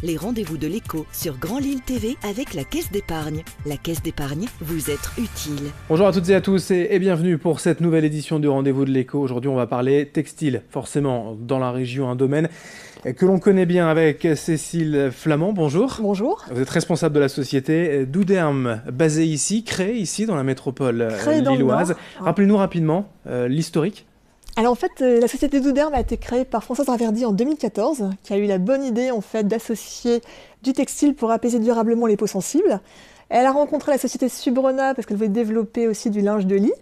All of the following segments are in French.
les rendez-vous de l'écho sur Grand Lille TV avec la Caisse d'épargne. La Caisse d'épargne, vous être utile. Bonjour à toutes et à tous et bienvenue pour cette nouvelle édition du rendez-vous de l'écho. Aujourd'hui, on va parler textile, forcément dans la région, un domaine que l'on connaît bien avec Cécile Flamand. Bonjour. Bonjour. Vous êtes responsable de la société Douderm, basée ici, créée ici dans la métropole lilloise. Rappelez-nous rapidement l'historique. Alors en fait, la société Douderm a été créée par Françoise Raverdy en 2014, qui a eu la bonne idée en fait d'associer du textile pour apaiser durablement les peaux sensibles. Elle a rencontré la société Subrona parce qu'elle voulait développer aussi du linge de lit.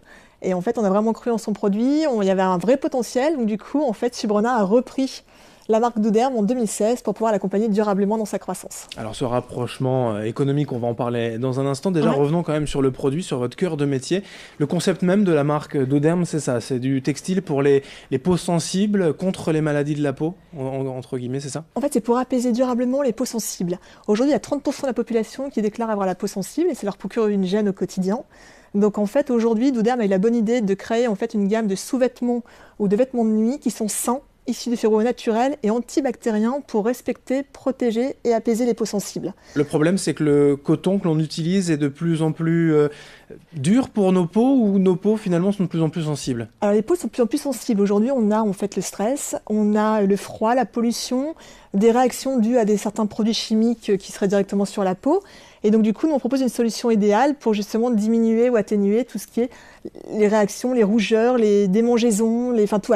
Et en fait, on a vraiment cru en son produit, il y avait un vrai potentiel. Donc du coup, en fait, Subrona a repris la marque Douderm en 2016 pour pouvoir l'accompagner durablement dans sa croissance. Alors ce rapprochement économique, on va en parler dans un instant. Déjà, revenons quand même sur le produit, sur votre cœur de métier. Le concept même de la marque Douderm, c'est ça, c'est du textile pour les peaux sensibles, contre les maladies de la peau, entre guillemets, c'est ça? En fait, c'est pour apaiser durablement les peaux sensibles. Aujourd'hui, il y a 30% de la population qui déclare avoir la peau sensible et ça leur procure une gêne au quotidien. Donc en fait, aujourd'hui, Douderm a eu la bonne idée de créer en fait une gamme de sous-vêtements ou de vêtements de nuit qui sont sains, issus de fibres naturels et antibactériens pour respecter, protéger et apaiser les peaux sensibles. Le problème, c'est que le coton que l'on utilise est de plus en plus dur pour nos peaux ou nos peaux finalement sont de plus en plus sensibles? Alors les peaux sont de plus en plus sensibles. Aujourd'hui, on a en fait le stress, on a le froid, la pollution, des réactions dues à certains produits chimiques qui seraient directement sur la peau. Et donc du coup, nous on propose une solution idéale pour justement diminuer ou atténuer tout ce qui est les réactions, les rougeurs, les démangeaisons,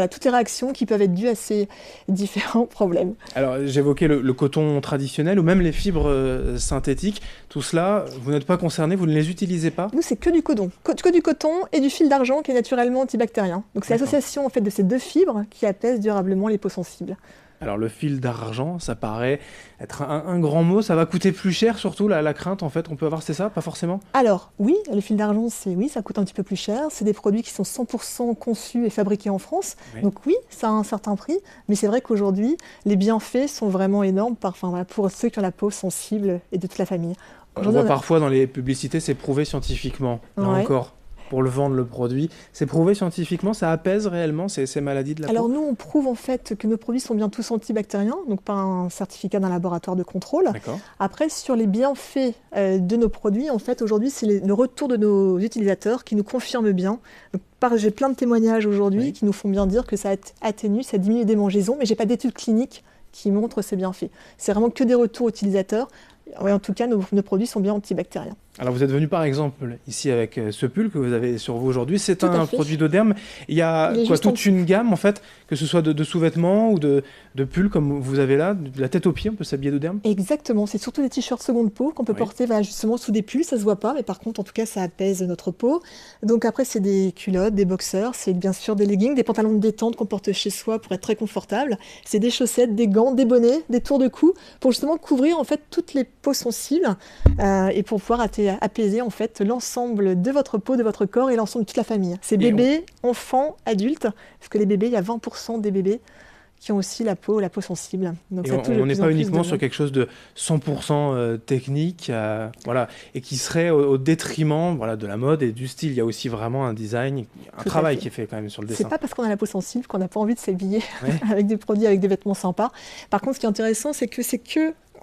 toutes les réactions qui peuvent être dues à ces différents problèmes. Alors j'évoquais le coton traditionnel ou même les fibres synthétiques. Tout cela, vous n'êtes pas concerné, vous ne les utilisez pas? Nous, c'est que du coton. Que du coton et du fil d'argent qui est naturellement antibactérien. Donc c'est l'association en fait de ces deux fibres qui apaise durablement les peaux sensibles. Alors le fil d'argent, ça paraît être un grand mot, ça va coûter plus cher surtout, la crainte en fait, on peut avoir, c'est ça, pas forcément? Alors oui, le fil d'argent, ça coûte un petit peu plus cher, c'est des produits qui sont 100% conçus et fabriqués en France, donc oui, ça a un certain prix, mais c'est vrai qu'aujourd'hui, les bienfaits sont vraiment énormes pour ceux qui ont la peau sensible et de toute la famille. On voit parfois dans les publicités, c'est prouvé scientifiquement, là encore. Pour le vendre, le produit. C'est prouvé scientifiquement, ça apaise réellement ces maladies de la peau? Alors nous, on prouve en fait que nos produits sont bien tous antibactériens, donc pas un certificat d'un laboratoire de contrôle. Après, sur les bienfaits de nos produits, en fait, aujourd'hui, c'est le retour de nos utilisateurs qui nous confirment bien. J'ai plein de témoignages aujourd'hui qui nous font bien dire que ça atténue, ça diminue les démangeaisons, mais j'ai pas d'études cliniques qui montrent ces bienfaits. C'est vraiment que des retours utilisateurs. En tout cas, nos produits sont bien antibactériens. Alors vous êtes venu par exemple ici avec ce pull que vous avez sur vous aujourd'hui, c'est un produit Douderm. Il y a toute une gamme en fait, que ce soit de sous-vêtements ou de pulls comme vous avez là, de la tête aux pieds, on peut s'habiller Douderm? Exactement, c'est surtout des t-shirts seconde peau qu'on peut porter justement sous des pulls, ça se voit pas, mais par contre en tout cas ça apaise notre peau. Donc après c'est des culottes, des boxers, c'est bien sûr des leggings, des pantalons de détente qu'on porte chez soi pour être très confortable. C'est des chaussettes, des gants, des bonnets, des tours de cou pour justement couvrir en fait toutes les peaux sensibles et pour pouvoir apaiser en fait l'ensemble de votre peau, de votre corps et l'ensemble de toute la famille. C'est bébés, enfants, adultes, parce que les bébés, il y a 20% des bébés qui ont aussi la peau sensible. Donc ça on n'est pas uniquement sur quelque chose de 100% technique, et qui serait au détriment de la mode et du style. Il y a aussi vraiment un design, un travail qui est fait quand même sur le dessin. C'est pas parce qu'on a la peau sensible qu'on n'a pas envie de s'habiller avec des produits, avec des vêtements sympas. Par contre, ce qui est intéressant, c'est que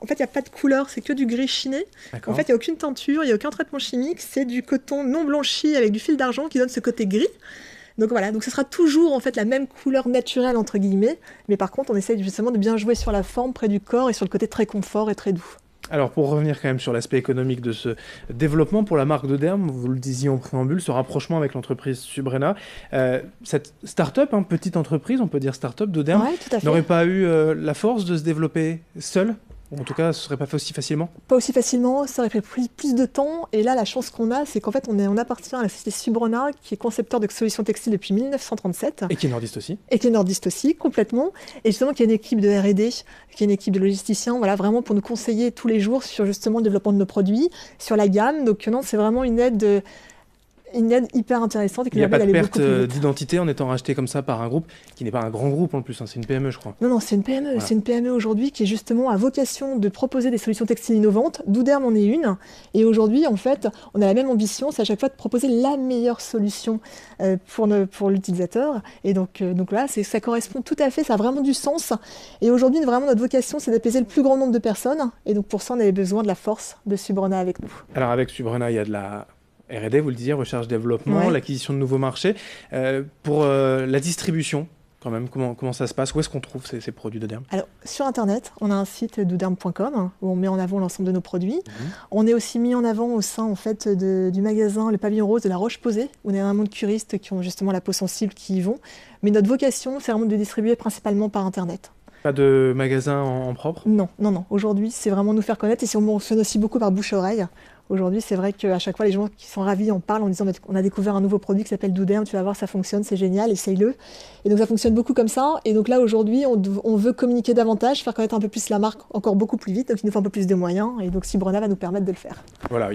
en fait, il n'y a pas de couleur, c'est que du gris chiné. En fait, il n'y a aucune teinture, il n'y a aucun traitement chimique. C'est du coton non blanchi avec du fil d'argent qui donne ce côté gris. Donc voilà, donc ce sera toujours en fait la même couleur naturelle entre guillemets. Mais par contre, on essaye justement de bien jouer sur la forme près du corps et sur le côté très confort et très doux. Alors pour revenir quand même sur l'aspect économique de ce développement pour la marque Douderm, vous le disiez en préambule, ce rapprochement avec l'entreprise Subrena, cette start-up, petite entreprise, on peut dire start-up, Douderm, n'aurait pas eu la force de se développer seule? En tout cas, ce ne serait pas fait aussi facilement? Pas aussi facilement, ça aurait pris plus de temps. Et là, la chance qu'on a, c'est qu'en fait, on appartient à la société Subrena, qui est concepteur de solutions textiles depuis 1937. Et qui est nordiste aussi. Et qui est nordiste aussi, complètement. Et justement, qui a une équipe de R&D, qui est une équipe de logisticiens, vraiment pour nous conseiller tous les jours sur justement le développement de nos produits, sur la gamme. Donc non, c'est vraiment une aide une aide hyper intéressante. Et il n'y a pas de perte d'identité en étant racheté comme ça par un groupe qui n'est pas un grand groupe en plus, hein, c'est une PME je crois. Non, c'est une PME. Voilà. C'est une PME aujourd'hui qui est justement à vocation de proposer des solutions textiles innovantes. Douderm en est une. Et aujourd'hui, en fait, on a la même ambition, c'est à chaque fois de proposer la meilleure solution pour l'utilisateur. Et donc là, ça correspond tout à fait, ça a vraiment du sens. Et aujourd'hui, vraiment, notre vocation, c'est d'apaiser le plus grand nombre de personnes. Et donc pour ça, on avait besoin de la force de Subrena avec nous. Alors avec Subrena, il y a de la R&D, vous le disiez, recherche-développement, l'acquisition de nouveaux marchés. Pour la distribution, quand même, comment ça se passe? Où est-ce qu'on trouve ces produits Douderm? Alors, sur Internet, on a un site douderm.com où on met en avant l'ensemble de nos produits. On est aussi mis en avant au sein en fait, du magasin Le Pavillon Rose de La Roche-Posay. Où on a un monde de curistes qui ont justement la peau sensible qui y vont. Mais notre vocation, c'est vraiment de distribuer principalement par Internet. Pas de magasin en propre? Non. Aujourd'hui, c'est vraiment nous faire connaître et on mentionne aussi beaucoup par bouche-oreille. Aujourd'hui, c'est vrai qu'à chaque fois, les gens qui sont ravis en parlent en disant on a découvert un nouveau produit qui s'appelle Douderm, tu vas voir, ça fonctionne, c'est génial, essaye-le. Et donc, ça fonctionne beaucoup comme ça. Et donc là, aujourd'hui, on veut communiquer davantage, faire connaître un peu plus la marque encore beaucoup plus vite. Donc, il nous faut un peu plus de moyens. Et donc, Subrena va nous permettre de le faire. Voilà,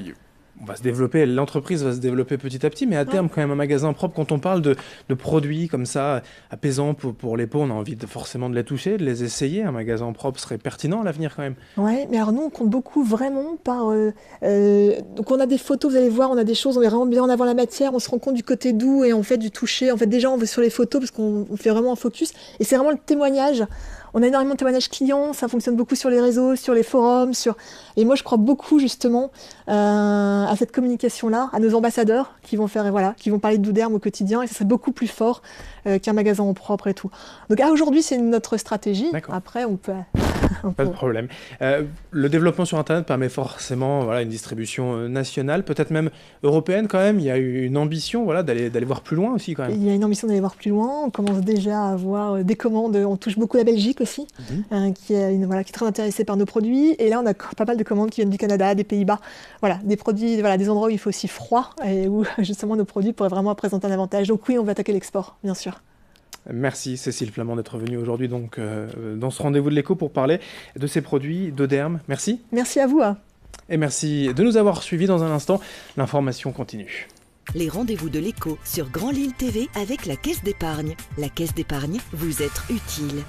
on va se développer, l'entreprise va se développer petit à petit, mais à terme, quand même, un magasin propre, quand on parle de produits comme ça, apaisants pour les peaux, on a envie forcément de les toucher, de les essayer. Un magasin propre serait pertinent à l'avenir quand même. Oui, mais alors nous, on compte beaucoup vraiment par... donc on a des photos, vous allez voir, on a des choses, on met vraiment bien en avant la matière, on se rend compte du côté doux et en fait du toucher. En fait, déjà, on veut sur les photos parce qu'on fait vraiment un focus. Et c'est vraiment le témoignage. On a énormément de témoignages clients, ça fonctionne beaucoup sur les réseaux, sur les forums. Et moi, je crois beaucoup justement à cette communication-là, à nos ambassadeurs qui vont parler de Douderm au quotidien et ça serait beaucoup plus fort qu'un magasin en propre et tout. Donc aujourd'hui, c'est notre stratégie. Après, on peut... Pas de problème. Le développement sur Internet permet forcément une distribution nationale, peut-être même européenne quand même. Il y a eu une ambition d'aller voir plus loin aussi quand même. Il y a une ambition d'aller voir plus loin. On commence déjà à avoir des commandes. On touche beaucoup la Belgique aussi, qui est très intéressée par nos produits. Et là, on a pas mal de commandes qui viennent du Canada, des Pays-Bas. Voilà, des produits, des endroits où il faut aussi froid et où justement nos produits pourraient vraiment présenter un avantage. Donc oui, on va attaquer l'export, bien sûr. Merci Cécile Flamand d'être venue aujourd'hui donc, dans ce rendez-vous de l'écho pour parler de ces produits Douderm. Merci. Merci à vous. Et merci de nous avoir suivis. Dans un instant, l'information continue. Les rendez-vous de l'écho sur Grand Lille TV avec la Caisse d'épargne. La Caisse d'épargne, vous êtes utile.